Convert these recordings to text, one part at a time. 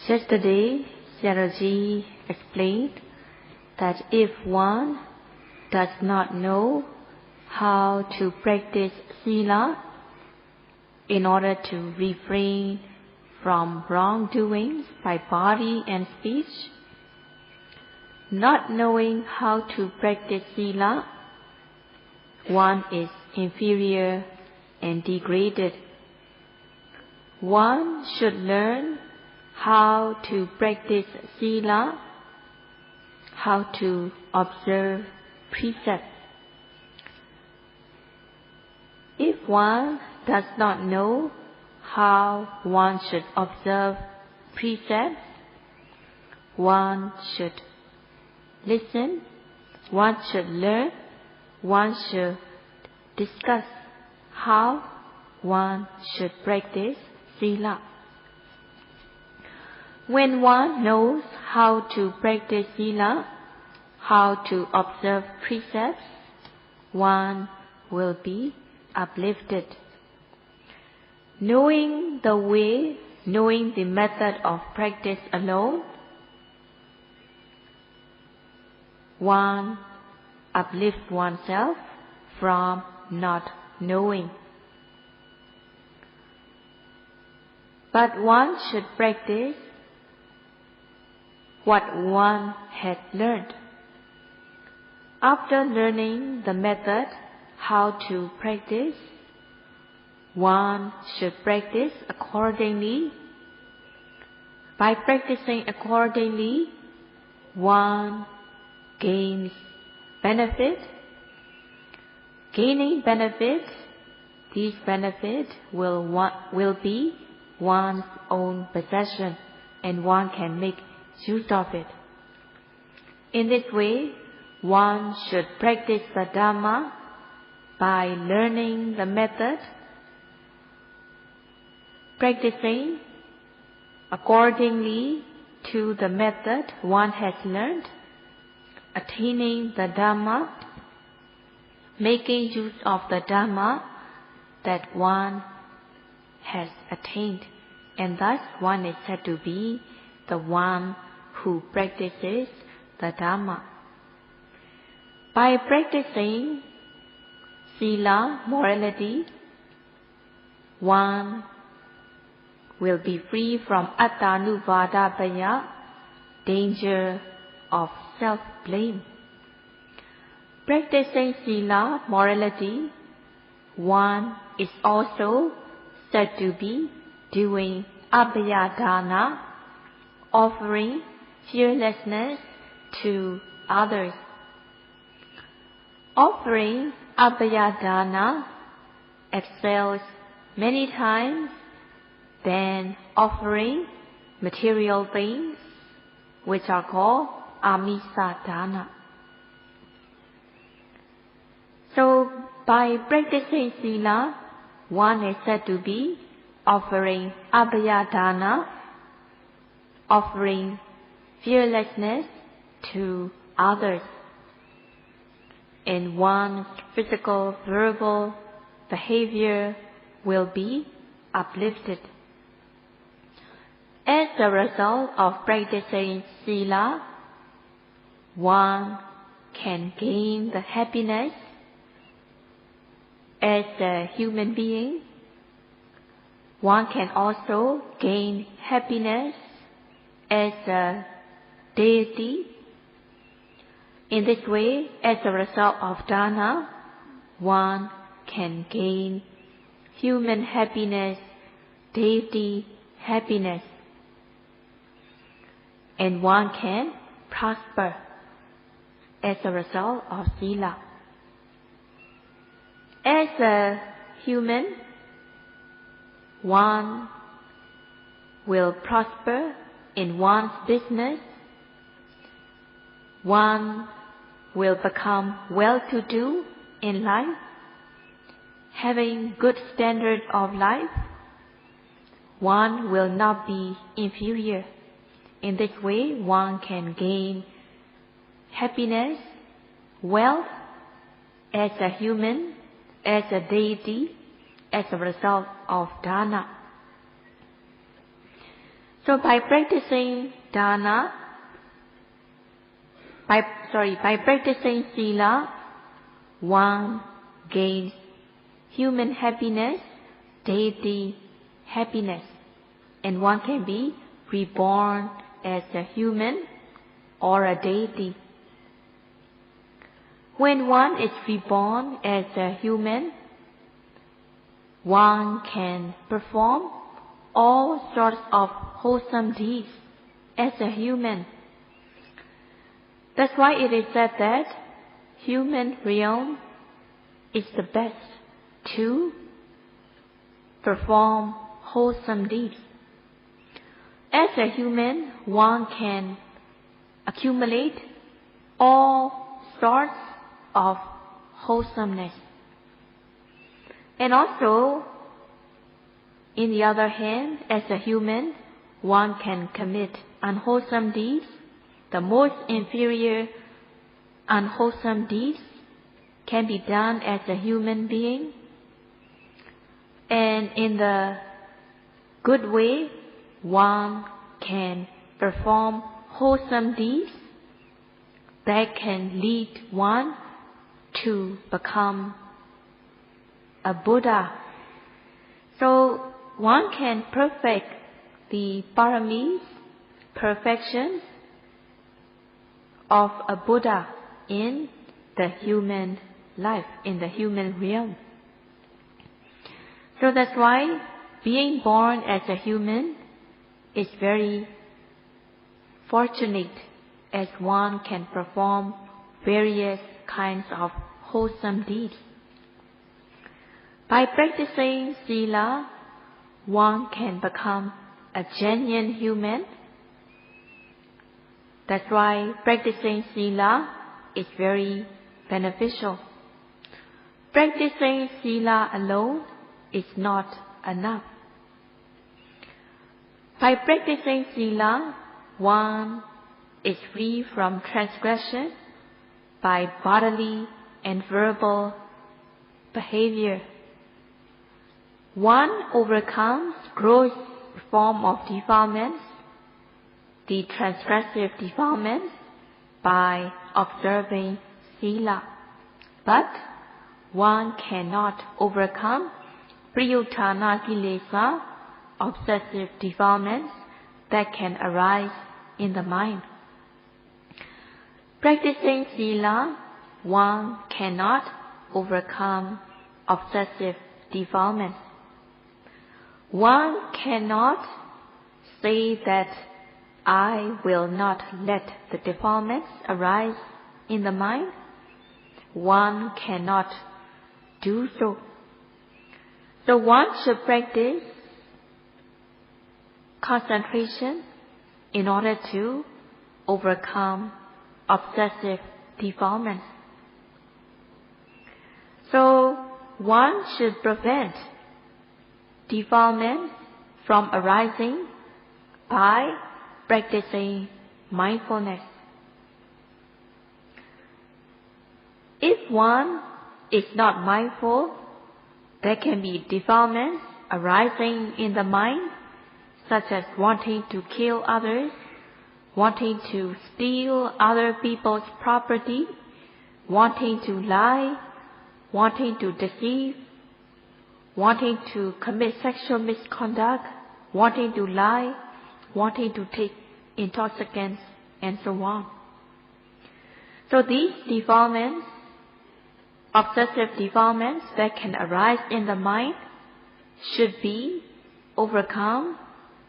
Yesterday, Sayadaw explained that if one does not know how to practice sila in order to refrain from wrongdoings by body and speech, not knowing how to practice sila, one is inferior and degraded. One should learn how to practice sila, how to observe precepts. If one does not know how one should observe precepts, one should listen, one should learn, one should discuss how one should practice sila. When one knows how to practice sila, how to observe precepts, one will be uplifted. Knowing the way, knowing the method of practice alone, one uplifts oneself from not knowing. But one should practice what one has learned. After learning the method how to practice, one should practice accordingly. By practicing accordingly, one gains benefit. Gaining benefit, these benefits will be one's own possession, and one can make use of it. In this way, one should practice the Dhamma by learning the method, practicing accordingly to the method one has learned, attaining the Dhamma, making use of the Dhamma that one has attained, and thus one is said to be the one who practices the Dhamma. By practicing sila, morality, one will be free from attanuvādapaya, danger of self-blame. Practicing sila, morality, one is also said to be doing abhayadana, offering fearlessness to others. Offering abhayadana excels many times than offering material things, which are called amisadana. So, by practicing sila, one is said to be offering abhayadana, offering fearlessness to others, and one's physical, verbal behavior will be uplifted. As a result of practicing sila, one can gain the happiness as a human being. One can also gain happiness as a deity. In this way, as a result of dana, one can gain human happiness, deity happiness, and one can prosper as a result of sila. As a human, one will prosper in one's business. One will become well-to-do in life, having good standard of life. One will not be inferior. In this way, one can gain happiness, wealth as a human, as a deity, as a result of dana. So by practicing dana, by practicing sila, one gains human happiness, deity happiness, and one can be reborn as a human or a deity. When one is reborn as a human, one can perform all sorts of wholesome deeds as a human. That's why it is said that human realm is the best to perform wholesome deeds. As a human, one can accumulate all sorts of wholesomeness. And also, in the other hand, as a human, one can commit unwholesome deeds. The most inferior unwholesome deeds can be done as a human being. And in the good way, one can perform wholesome deeds that can lead one to become a Buddha. So one can perfect the paramis, perfections of a Buddha in the human life, in the human realm. So that's why being born as a human is very fortunate, as one can perform various kinds of wholesome deeds. By practicing sila, one can become a genuine human. That's why practicing sila is very beneficial. Practicing sila alone is not enough. By practicing sila, one is free from transgression by bodily and verbal behavior. One overcomes gross form of defilements, the transgressive defilements, by observing sila. But one cannot overcome priyuttana kilesa, obsessive defilements that can arise in the mind. Practicing sila, one cannot overcome obsessive defilements. One cannot say that I will not let the defilements arise in the mind. One cannot do so. So one should practice concentration in order to overcome obsessive defilements. So one should prevent defilements from arising by practicing mindfulness. If one is not mindful, there can be defilements arising in the mind, such as wanting to kill others, wanting to steal other people's property, wanting to lie, wanting to deceive, wanting to commit sexual misconduct, wanting to lie, wanting to take intoxicants, and so on. So these defilements, obsessive defilements that can arise in the mind, should be overcome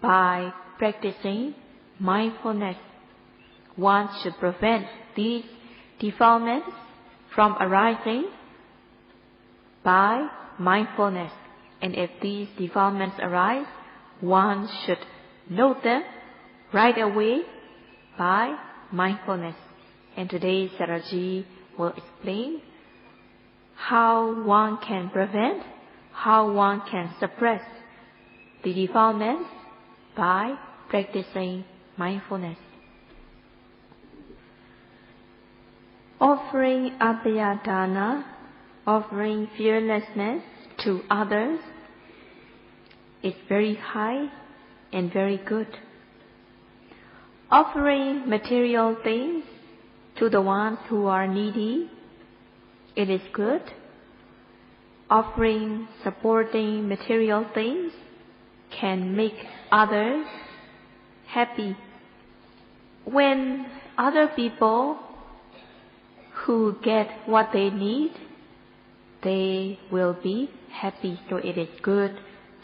by practicing mindfulness. One should prevent these defilements from arising by mindfulness. And if these defilements arise, one should note them right away by mindfulness. And today Sayadaw will explain how one can prevent, how one can suppress the defilements by practicing mindfulness. Offering abhayadana, offering fearlessness to others, is very high and very good. Offering material things to the ones who are needy, it is good. Offering, supporting material things can make others happy. When other people who get what they need, they will be happy. So it is good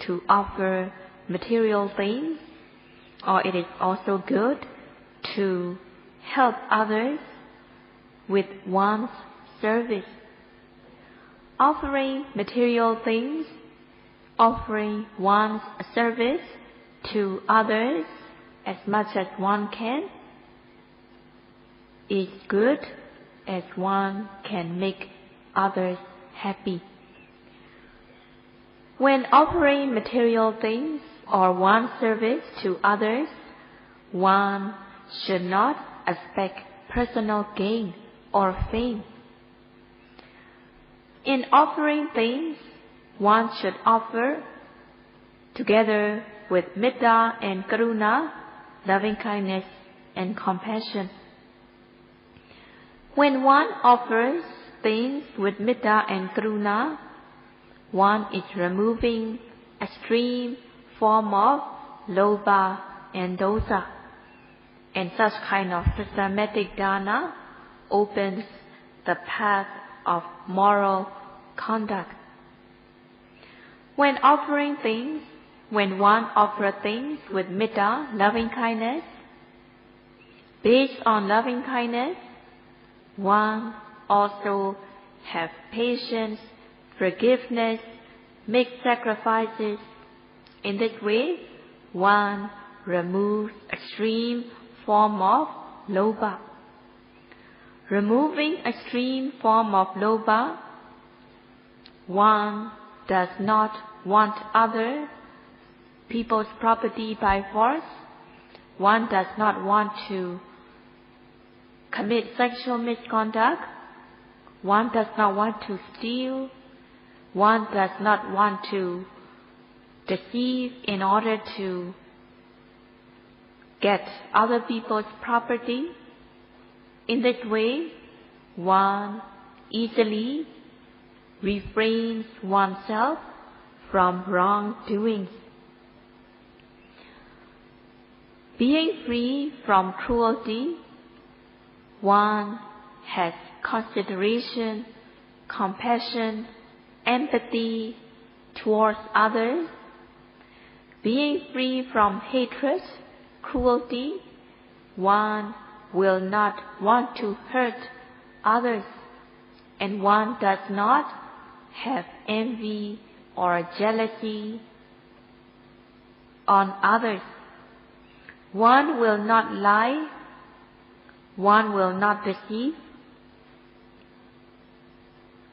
to offer material things, or it is also good to help others with one's service. Offering material things, offering one's service to others as much as one can is good, as one can make others happy. When offering material things or one's service to others, one should not expect personal gain or fame. In offering things, one should offer together with metta and karuna, loving kindness and compassion. When one offers things with metta and karuna, one is removing extreme form of lobha and dosa, and such kind of systematic dana opens the path of moral conduct. When offering things, when one offers things with metta, loving kindness, based on loving kindness, one also have patience, forgiveness, make sacrifices. In this way, one removes extreme form of lobha. Removing extreme form of lobha, one does not want other people's property by force. One does not want to commit sexual misconduct. One does not want to steal. One does not want to deceive in order to get other people's property. In this way, one easily refrains oneself from wrongdoings. Being free from cruelty, one has consideration, compassion, empathy towards others. Being free from hatred, cruelty, one will not want to hurt others, and one does not have envy or jealousy on others. One will not lie, one will not deceive,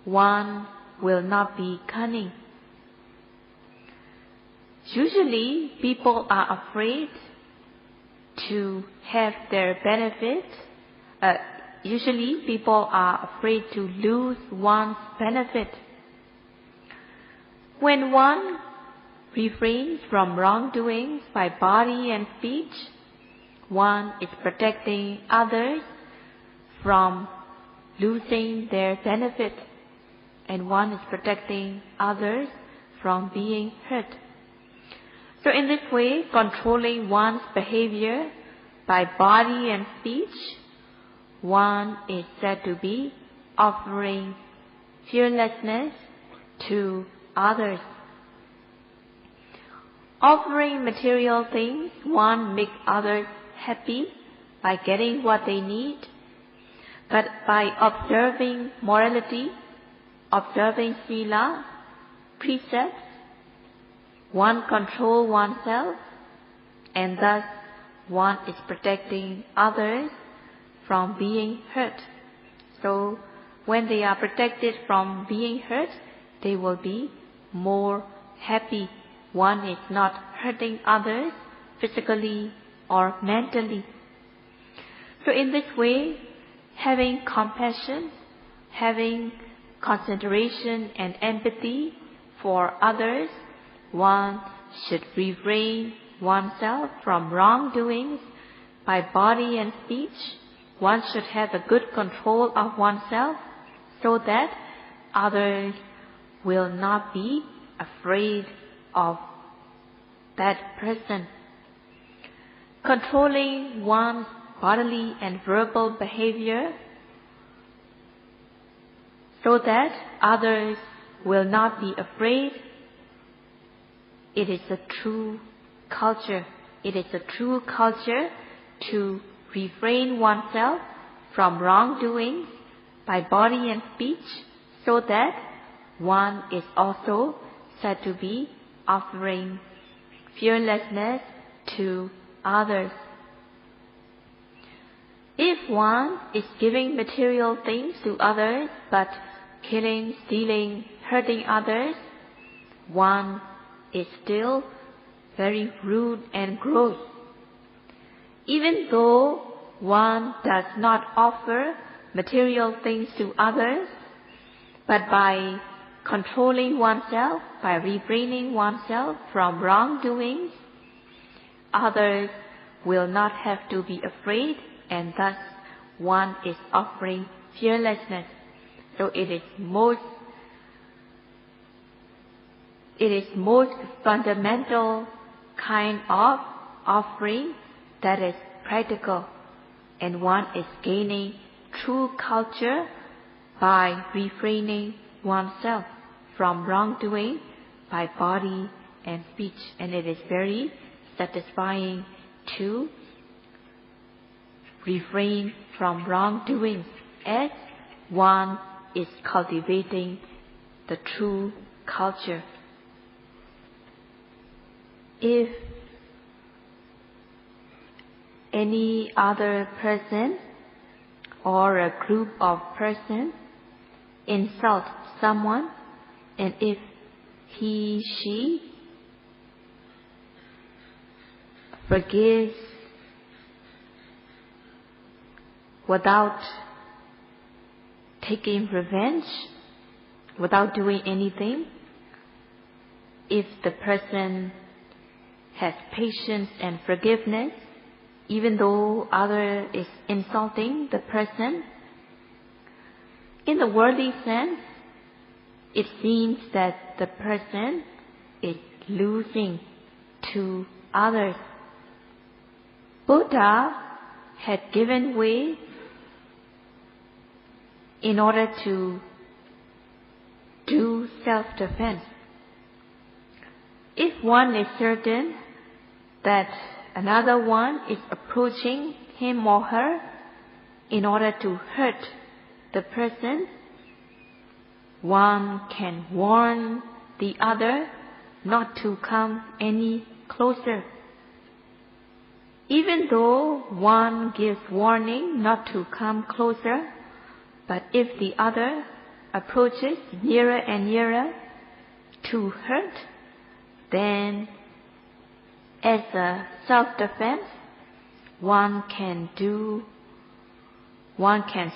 one will not be cunning. Usually, people are afraid to have their benefit. Usually, people are afraid to lose one's benefit. When one refrains from wrongdoings by body and speech, one is protecting others from losing their benefit, and one is protecting others from being hurt. So in this way, controlling one's behavior by body and speech, one is said to be offering fearlessness to others. Offering material things, one makes others happy by getting what they need, but by observing morality, observing sila, precepts, one controls oneself, and thus one is protecting others from being hurt. So when they are protected from being hurt, they will be more happy. One is not hurting others physically or mentally. So in this way, having compassion, having consideration and empathy for others, one should refrain oneself from wrongdoings by body and speech, one should have a good control of oneself so that others will not be afraid of that person. Controlling one's bodily and verbal behavior so that others will not be afraid. It is a true culture. It is a true culture to refrain oneself from wrongdoing by body and speech so that one is also said to be offering fearlessness to others. If one is giving material things to others but killing, stealing, hurting others, one is still very rude and gross. Even though one does not offer material things to others, but by controlling oneself, by refraining oneself from wrongdoing, others will not have to be afraid, and thus one is offering fearlessness. So it is most fundamental kind of offering that is practical, and one is gaining true culture by refraining oneself from wrongdoing by body and speech, and it is very satisfying to refrain from wrongdoing as one is cultivating the true culture. If any other person or a group of persons insult someone, and if he, she forgives without taking revenge, without doing anything, if the person has patience and forgiveness, even though other is insulting the person, in the worldly sense, it seems that the person is losing to others. Buddha had given way in order to do self-defense. If one is certain that another one is approaching him or her in order to hurt the person, one can warn the other not to come any closer. Even though one gives warning not to come closer, but if the other approaches nearer and nearer to hurt, then as a self-defense, one can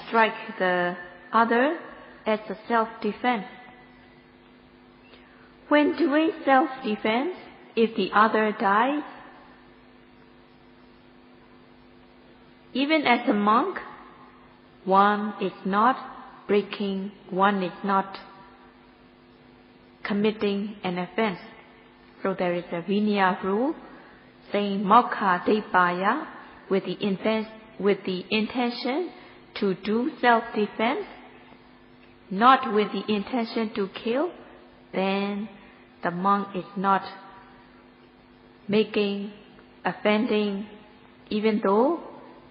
strike the other as a self-defense. When doing self-defense, if the other dies, even as a monk, one is not committing an offense. So there is a Vinaya rule saying Mokha Depaya with the intention to do self-defense, not with the intention to kill, then the monk is not offending, even though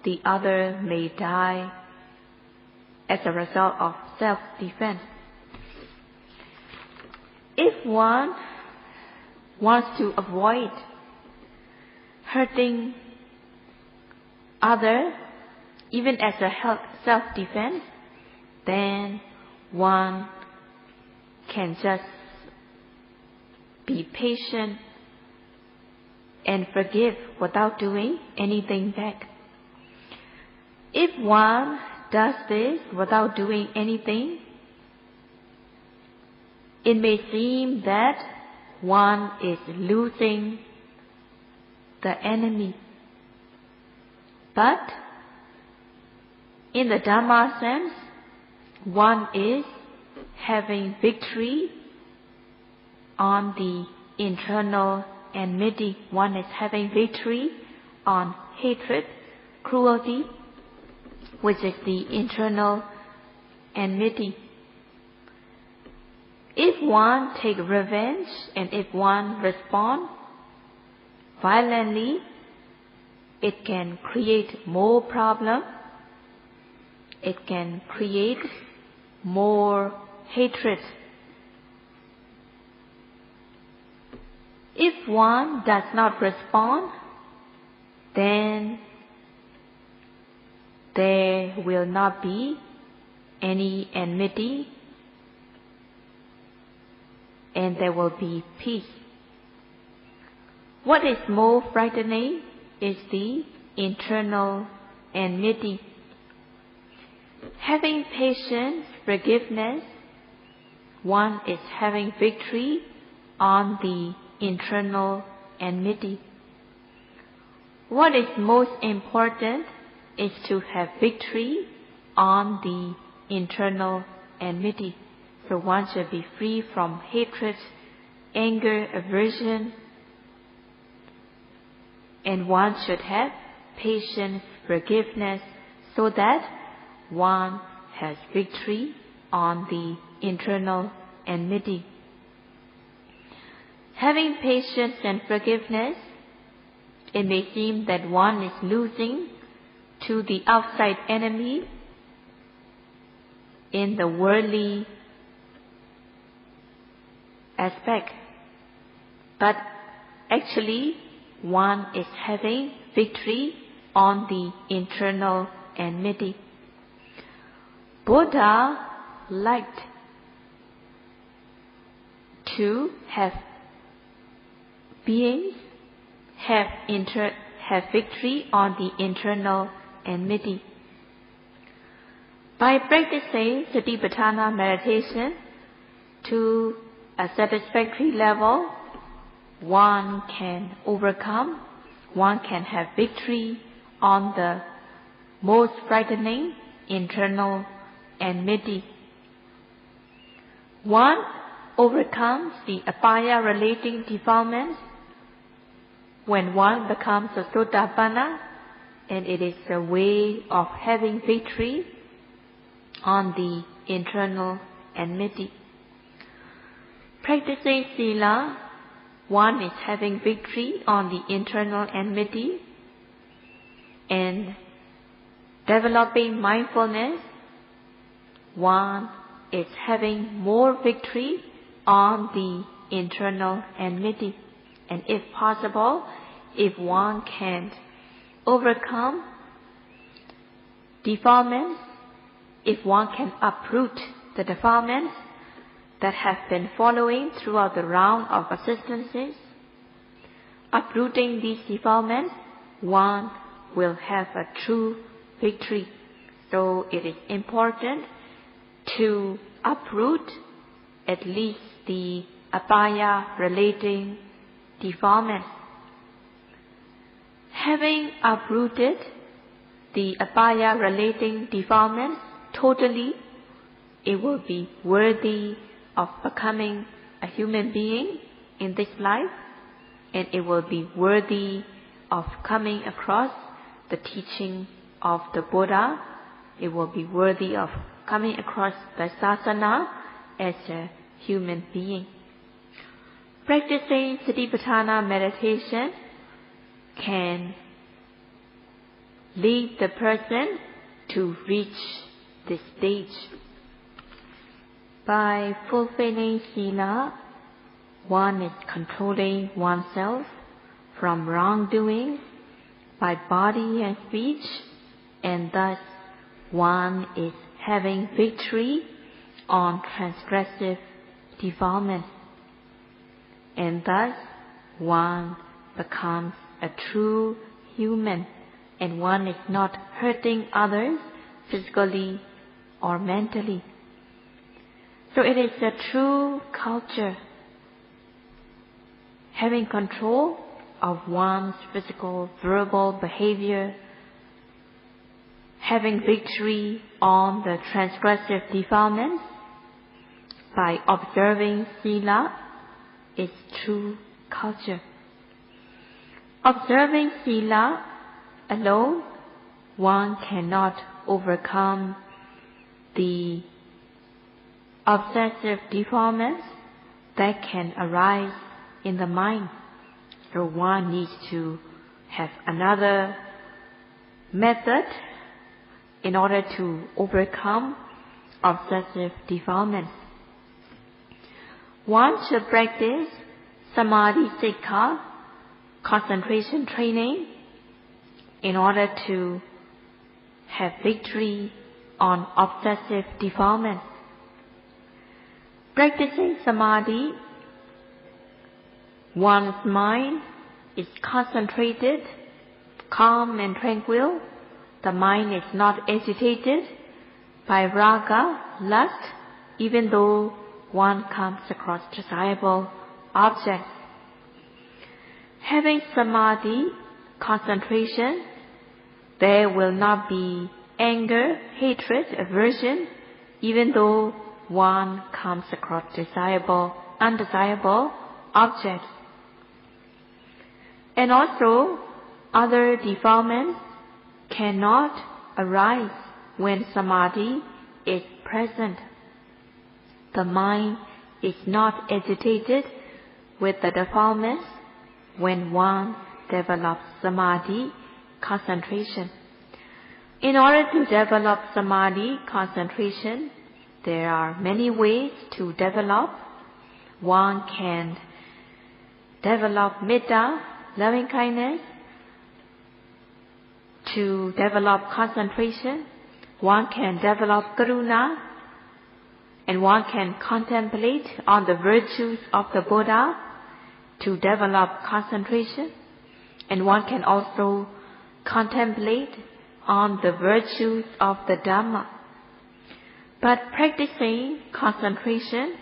the other may die as a result of self-defense. If one wants to avoid hurting others, even as a self-defense, then one can just be patient and forgive without doing anything back. If one does this without doing anything, it may seem that one is losing the enemy. But in the Dhamma sense, one is having victory on the internal enmity. One is having victory on hatred, cruelty, which is the internal enmity. If one take revenge and if one respond violently, it can create more problem. It can create more hatred. If one does not respond, then there will not be any enmity, and there will be peace. What is more frightening is the internal enmity. Having patience, forgiveness, one is having victory on the internal enmity. What is most important is to have victory on the internal enmity. So one should be free from hatred, anger, aversion, and one should have patience, forgiveness, so that one has victory on the internal enmity. Having patience and forgiveness, it may seem that one is losing to the outside enemy in the worldly aspect, but actually one is having victory on the internal enmity. Buddha liked to have beings have victory on the internal enmity. By practicing Satipatthana meditation to a satisfactory level, one can overcome, one can have victory on the most frightening internal enmity. One overcomes the apaya relating defilements when one becomes a Sotapanna, and it is a way of having victory on the internal enmity. Practicing Sila, one is having victory on the internal enmity, and developing mindfulness, one is having more victory on the internal enmity. And if possible, if one can overcome defilements, if one can uproot the defilements that have been following throughout the round of existences, uprooting these defilements, one will have a true victory. So it is important to uproot at least the apaya relating defilements. Having uprooted the apaya relating defilements totally, it will be worthy of becoming a human being in this life, and it will be worthy of coming across the teaching of the Buddha. It will be worthy of coming across the Sasana as a human being. Practicing Satipatthana meditation can lead the person to reach this stage. By fulfilling Sila, one is controlling oneself from wrongdoing by body and speech, and thus one is having victory on transgressive defilements, and thus one becomes a true human, and one is not hurting others physically or mentally. So it is a true culture, having control of one's physical, verbal behavior, having victory on the transgressive defilements by observing Sila is true culture. Observing Sila alone, one cannot overcome the obsessive defilements that can arise in the mind. So one needs to have another method in order to overcome obsessive defilements. One should practice Samadhi Sikkha, concentration training, in order to have victory on obsessive defilements. Practicing Samadhi, one's mind is concentrated, calm and tranquil. The mind is not agitated by raga, lust, even though one comes across desirable objects. Having Samadhi, concentration, there will not be anger, hatred, aversion, even though one comes across desirable, undesirable objects. And also, other defilements cannot arise when Samadhi is present. The mind is not agitated with the defilements when one develops Samadhi concentration. In order to develop Samadhi concentration, there are many ways to develop. One can develop Metta, loving kindness. To develop concentration, one can develop Karuna, and one can contemplate on the virtues of the Buddha to develop concentration, and one can also contemplate on the virtues of the Dhamma. But practicing concentration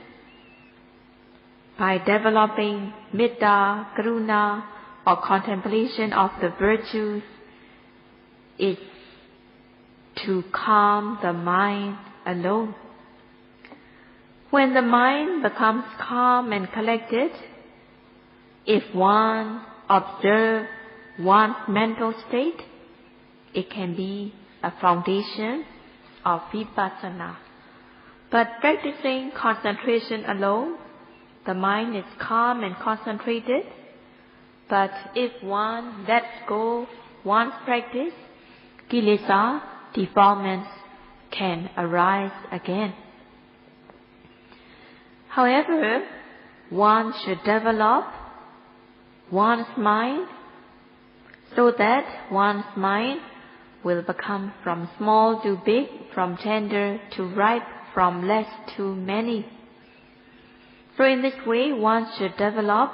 by developing Metta, Karuna, or contemplation of the virtues is to calm the mind alone. When the mind becomes calm and collected, if one observes one's mental state, it can be a foundation of Vipassana. But practicing concentration alone, the mind is calm and concentrated. But if one lets go one's practice, kilesa, defilements, can arise again. However, one should develop one's mind so that one's mind will become from small to big, from tender to ripe, from less to many. So in this way, one should develop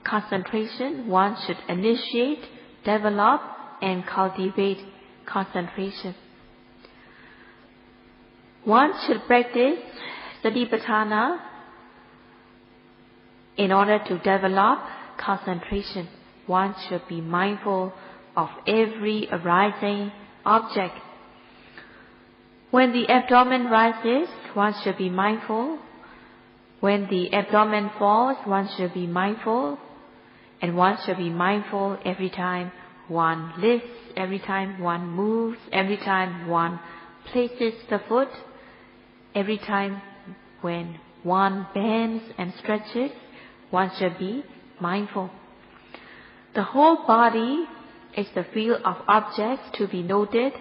concentration, one should initiate, develop, and cultivate concentration. One should practice Satipatthana in order to develop concentration. One should be mindful of every arising object. When the abdomen rises, one should be mindful. When the abdomen falls, one should be mindful. And one should be mindful every time one lifts, every time one moves, every time one places the foot, every time when one bends and stretches, one should be mindful. The whole body is the field of objects to be noted.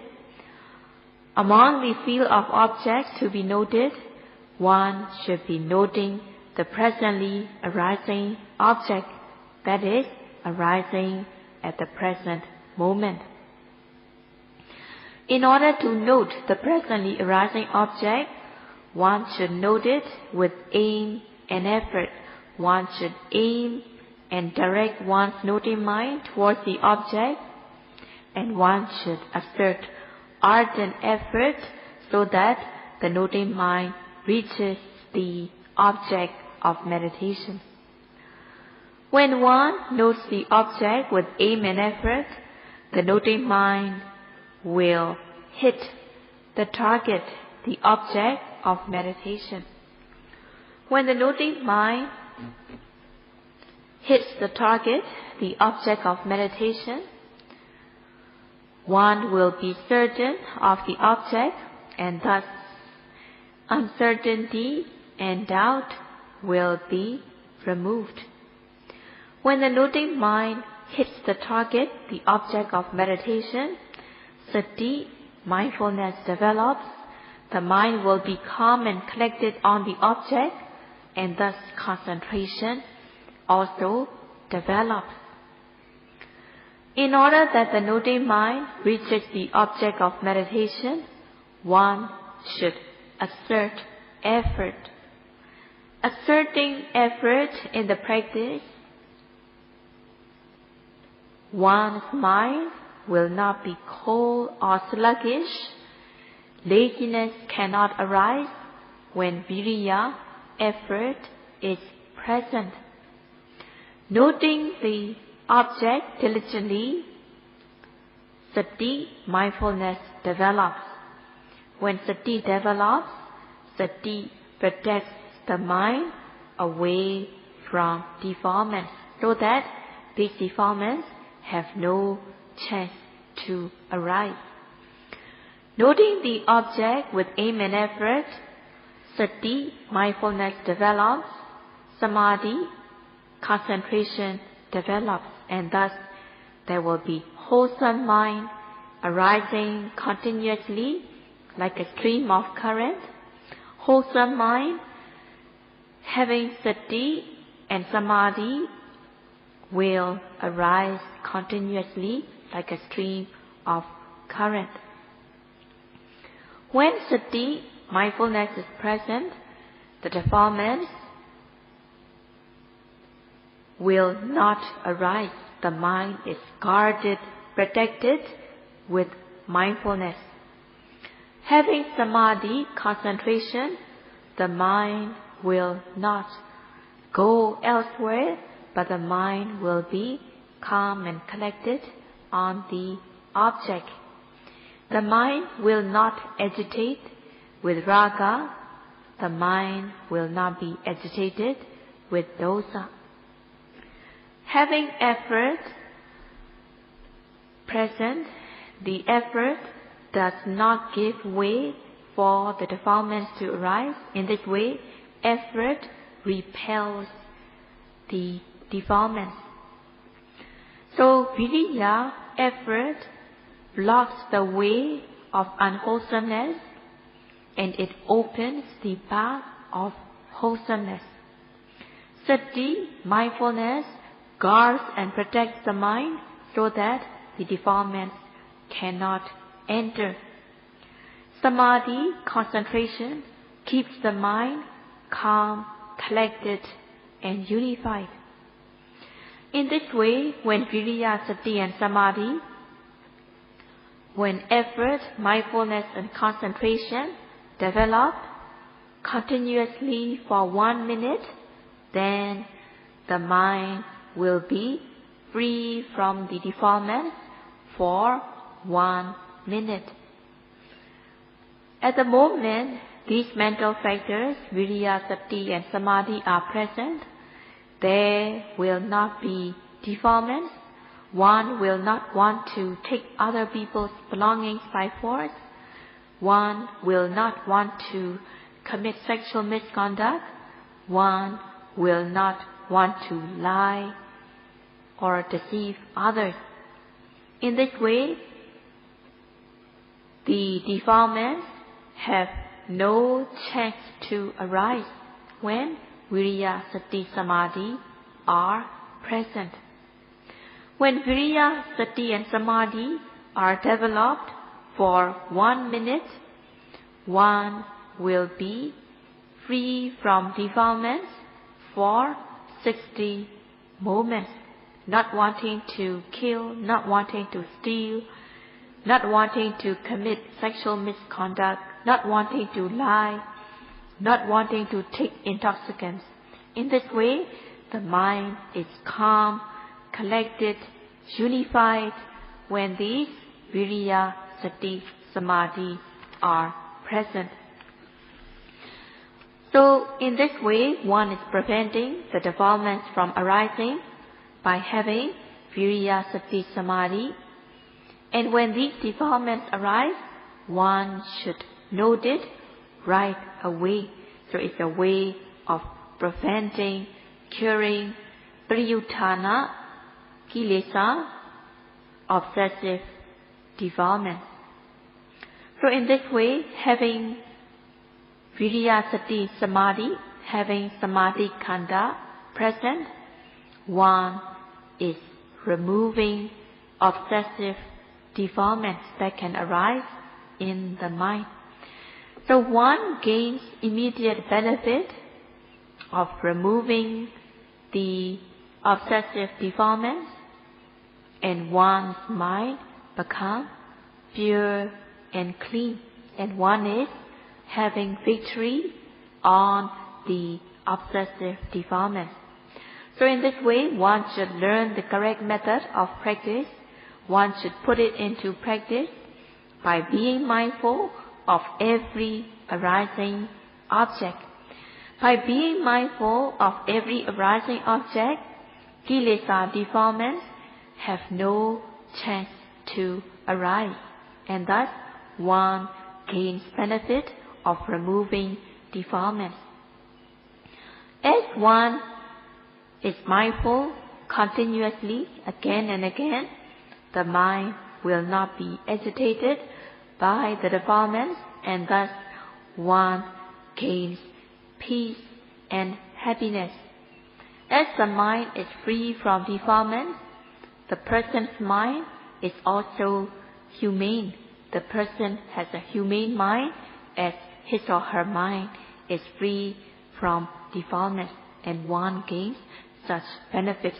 Among the field of objects to be noted, one should be noting the presently arising object, that is, arising at the present moment. In order to note the presently arising object, one should note it with aim and effort. One should aim and direct one's noting mind towards the object, and one should exert ardent effort so that the noting mind reaches the object of meditation. When one notes the object with aim and effort, the noting mind will hit the target, the object of meditation. When the noting mind hits the target, the object of meditation, one will be certain of the object, and thus uncertainty and doubt will be removed. When the noting mind hits the target, the object of meditation, sati, mindfulness develops. The mind will be calm and collected on the object, and thus concentration also develops. In order that the noting mind reaches the object of meditation, one should exert effort. Exerting effort in the practice, one's mind will not be cold or sluggish. Laziness cannot arise when viriya, effort, is present. Noting the object diligently, sati, mindfulness, develops. When sati develops, sati protects the mind away from defilements, so that these defilements have no chance to arise. Noting the object with aim and effort, sati, mindfulness develops, samadhi, concentration develops, and thus there will be wholesome mind arising continuously like a stream of current. Wholesome mind having sati and samadhi will arise continuously like a stream of current. When sati, mindfulness, is present, the defilements will not arise. The mind is guarded, protected with mindfulness. Having samadhi, concentration, the mind will not go elsewhere, but the mind will be calm and collected on the object. The mind will not agitate with raga. The mind will not be agitated with dosa. Having effort present, the effort does not give way for the defilements to arise. In this way, effort repels the defilements. So, viriya, effort, blocks the way of unwholesomeness, and it opens the path of wholesomeness. Sati, mindfulness, guards and protects the mind so that the defilements cannot enter. Samadhi, concentration, keeps the mind calm, collected, and unified. In this way, when viriya, sati, and samadhi, when effort, mindfulness, and concentration develop continuously for 1 minute, then the mind will be free from the defilements for 1 minute. At the moment these mental factors, viriya, sati, and samadhi, are present, there will not be defilements. One will not want to take other people's belongings by force. One will not want to commit sexual misconduct. One will not want to lie or deceive others. In this way, the defilements have no chance to arise when viriya, sati, samadhi are present. When viriya, sati, and samadhi are developed for 1 minute, one will be free from defilements for 60 moments, not wanting to kill, not wanting to steal, not wanting to commit sexual misconduct, not wanting to lie, not wanting to take intoxicants. In this way, the mind is calm, collected, unified when these viriya, sati, Samadhi are present. So in this way, one is preventing the defilements from arising by having Viriya Sati Samadhi. And when these defilements arise, one should note it right away. So it's a way of preventing, curing Priyuttana, Kilesa, obsessive defilements. So in this way, having Viriya Sati Samadhi, having Samadhi Khanda present, one is removing obsessive defilements that can arise in the mind. So one gains immediate benefit of removing the obsessive defilements, and one's mind becomes pure and clean, and one is having victory on the obsessive defilements. So in this way, one should learn the correct method of practice. One should put it into practice by being mindful of every arising object. By being mindful of every arising object, Kilesa defilements have no chance to arise, and thus one gains benefit of removing defilements. As one is mindful continuously again and again, the mind will not be agitated by the defilements, and thus one gains peace and happiness. As the mind is free from defilements, the person's mind is also humane. The person has a humane mind as his or her mind is free from defilements, and one gains such benefits.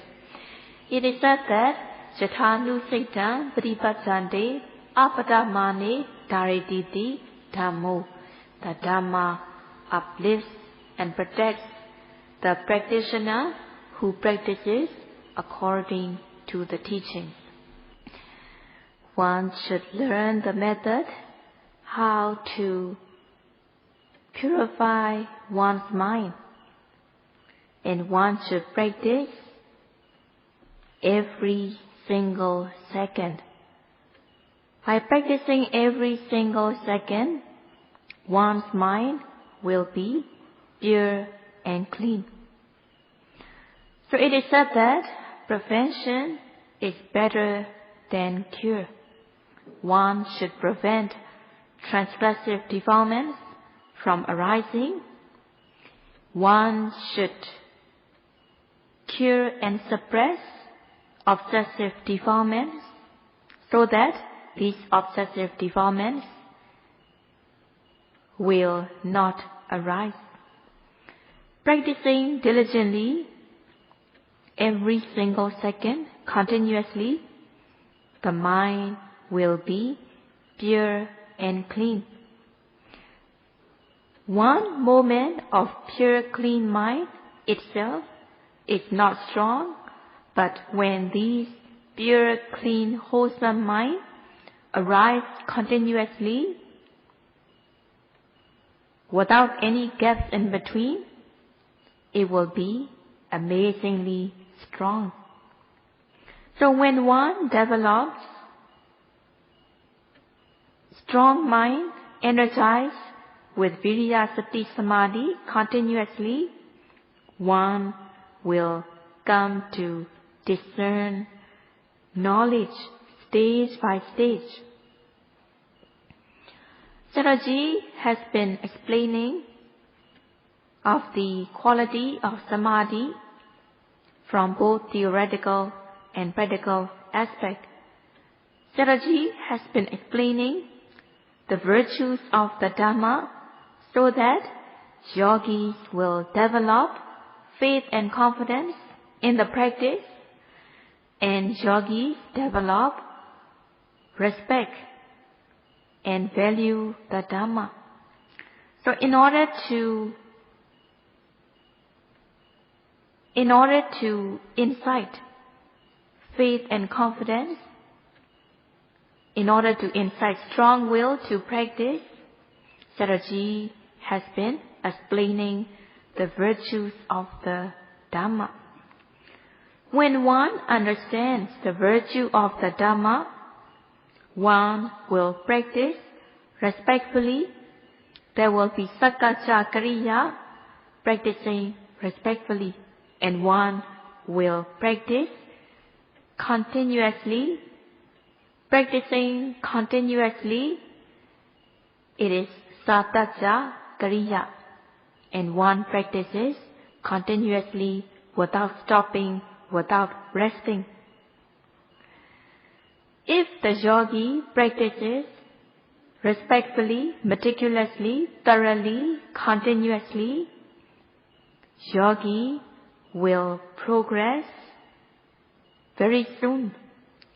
It is said that Jathanusiddhaṃ Pratipajjante Apadamane Dharititi Dhammo. The Dhamma uplifts and protects the practitioner who practices according to the teachings. One should learn the method how to purify one's mind, and one should practice every single second. By practicing every single second, one's mind will be pure and clean. So it is said that prevention is better than cure. One should prevent transgressive defilements from arising. One should cure and suppress obsessive defilements so that these obsessive defilements will not arise. Practicing diligently every single second continuously, the mind will be pure and clean. One moment of pure clean mind itself is not strong, but when these pure, clean, wholesome mind arise continuously without any gaps in between, it will be amazingly strong. So when one develops strong mind, energized with Viriya Sati Samadhi continuously, one will come to discern knowledge stage by stage. Sayadaw has been explaining of the quality of Samadhi from both theoretical and practical aspect. Sayadaw has been explaining the virtues of the Dhamma so that yogis will develop faith and confidence in the practice, and yogis develop respect and value the Dhamma. So in order to incite faith and confidence In order to incite strong will to practice, Sayadaw has been explaining the virtues of the Dhamma. When one understands the virtue of the Dhamma, one will practice respectfully. There will be Sakkaca Kariya, practicing respectfully, and one will practice continuously. Practicing continuously, it is Sataca Kariya, and one practices continuously without stopping, without resting. If the yogi practices respectfully, meticulously, thoroughly, continuously, yogi will progress very soon,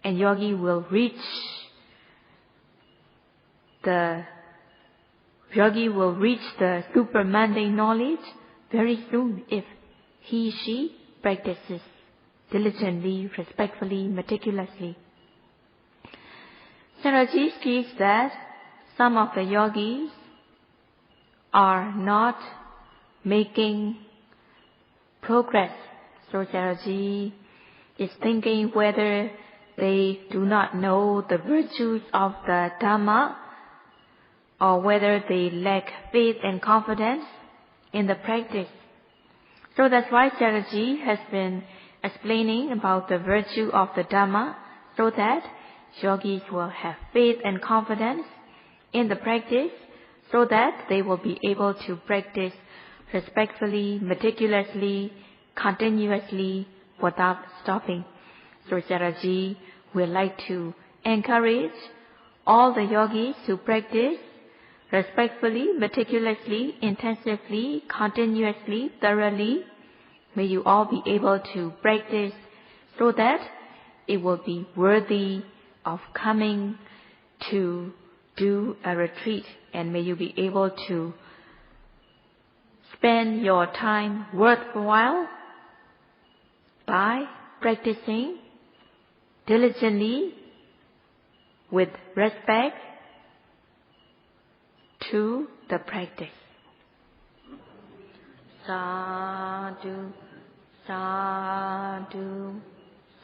and yogi will reach the super-mundane knowledge very soon if she practices diligently, respectfully, meticulously. Sayadaw speaks that some of the yogis are not making progress. So Sayadaw is thinking whether they do not know the virtues of the Dhamma or whether they lack faith and confidence in the practice. So that's why Sayadaw has been explaining about the virtue of the Dhamma so that yogis will have faith and confidence in the practice so that they will be able to practice respectfully, meticulously, continuously, without stopping. So Sayadaw would like to encourage all the yogis to practice respectfully, meticulously, intensively, continuously, thoroughly. May you all be able to practice so that it will be worthy of coming to do a retreat, and may you be able to spend your time worthwhile by practicing diligently with respect to the practice. Sadhu, sadhu,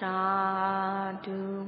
sadhu.